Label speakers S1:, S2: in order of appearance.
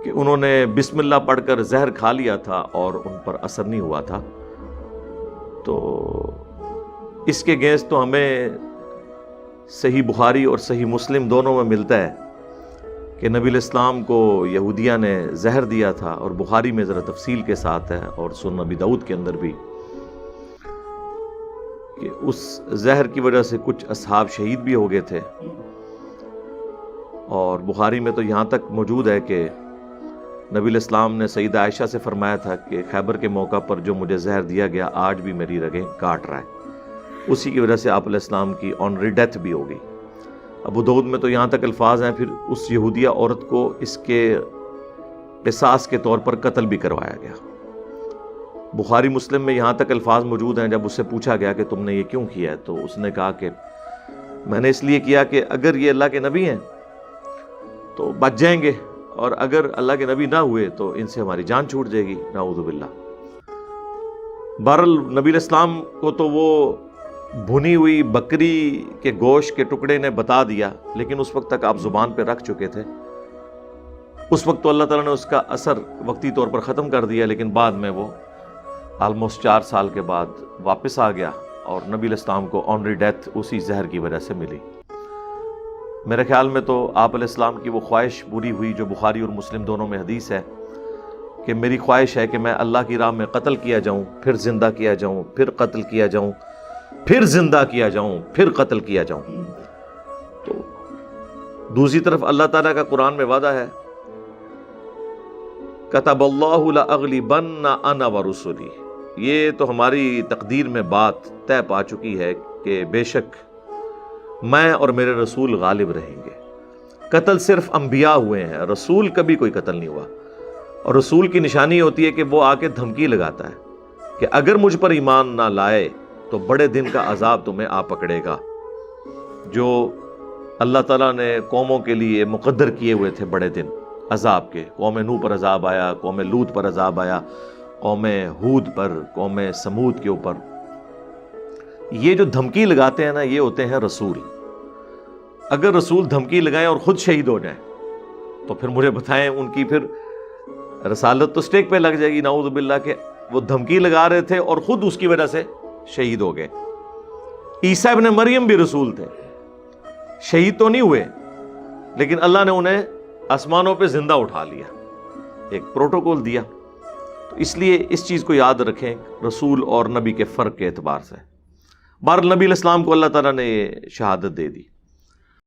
S1: کہ انہوں نے بسم اللہ پڑھ کر زہر کھا لیا تھا اور ان پر اثر نہیں ہوا تھا. تو اس کے اگینسٹ تو ہمیں صحیح بخاری اور صحیح مسلم دونوں میں ملتا ہے کہ نبی الاسلام کو یہودیہ نے زہر دیا تھا، اور بخاری میں ذرا تفصیل کے ساتھ ہے اور سنن ابی داؤد کے اندر بھی کہ اس زہر کی وجہ سے کچھ اصحاب شہید بھی ہو گئے تھے. اور بخاری میں تو یہاں تک موجود ہے کہ نبی الاسلام نے سیدہ عائشہ سے فرمایا تھا کہ خیبر کے موقع پر جو مجھے زہر دیا گیا آج بھی میری رگیں کاٹ رہا ہے. اسی کی وجہ سے آپ علیہ السلام کی آنری ڈیتھ بھی ہو گئی. ابو داؤد میں تو یہاں تک الفاظ ہیں پھر اس یہودیہ عورت کو اس کے قصاص کے طور پر قتل بھی کروایا گیا. بخاری مسلم میں یہاں تک الفاظ موجود ہیں جب اس سے پوچھا گیا کہ تم نے یہ کیوں کیا ہے تو اس نے کہا کہ میں نے اس لیے کیا کہ اگر یہ اللہ کے نبی ہیں تو بچ جائیں گے، اور اگر اللہ کے نبی نہ ہوئے تو ان سے ہماری جان چھوٹ جائے گی، نعوذ باللہ. بہرحال نبی الاسلام کو تو وہ بھنی ہوئی بکری کے گوشت کے ٹکڑے نے بتا دیا، لیکن اس وقت تک آپ زبان پہ رکھ چکے تھے. اس وقت تو اللہ تعالیٰ نے اس کا اثر وقتی طور پر ختم کر دیا، لیکن بعد میں وہ آلموسٹ 4 سال کے بعد واپس آ گیا اور نبی الاسلام کو آنری ڈیتھ اسی زہر کی وجہ سے ملی. میرے خیال میں تو آپ علیہ السلام کی وہ خواہش پوری ہوئی جو بخاری اور مسلم دونوں میں حدیث ہے کہ میری خواہش ہے کہ میں اللہ کی راہ میں قتل کیا جاؤں، پھر زندہ کیا جاؤں، پھر قتل کیا جاؤں، پھر زندہ کیا جاؤں، پھر قتل کیا جاؤں. تو دوسری طرف اللہ تعالیٰ کا قرآن میں وعدہ ہے کتب اللہ لاغلبن انا ورسلی. یہ تو ہماری تقدیر میں بات طے پا چکی ہے کہ بے شک میں اور میرے رسول غالب رہیں گے. قتل صرف انبیاء ہوئے ہیں، رسول کبھی کوئی قتل نہیں ہوا. اور رسول کی نشانی ہوتی ہے کہ وہ آ کے دھمکی لگاتا ہے کہ اگر مجھ پر ایمان نہ لائے تو بڑے دن کا عذاب تمہیں آ پکڑے گا. جو اللہ تعالیٰ نے قوموں کے لیے مقدر کیے ہوئے تھے بڑے دن عذاب کے، قوم نوح پر عذاب آیا، قوم لوط پر عذاب آیا، قوم ہود پر، قوم سمود کے اوپر. یہ جو دھمکی لگاتے ہیں نا یہ ہوتے ہیں رسول. اگر رسول دھمکی لگائیں اور خود شہید ہو جائیں تو پھر مجھے بتائیں ان کی پھر رسالت تو سٹیک پہ لگ جائے گی، نعوذ باللہ، کہ وہ دھمکی لگا رہے تھے اور خود اس کی وجہ سے شہید ہو گئے. عیسیٰ ابن مریم بھی رسول تھے، شہید تو نہیں ہوئے لیکن اللہ نے انہیں آسمانوں پہ زندہ اٹھا لیا، ایک پروٹوکول دیا. تو اس لیے اس چیز کو یاد رکھیں رسول اور نبی کے فرق کے اعتبار سے. بہرحال نبی علیہ السلام کو اللہ تعالیٰ نے یہ شہادت دے دی.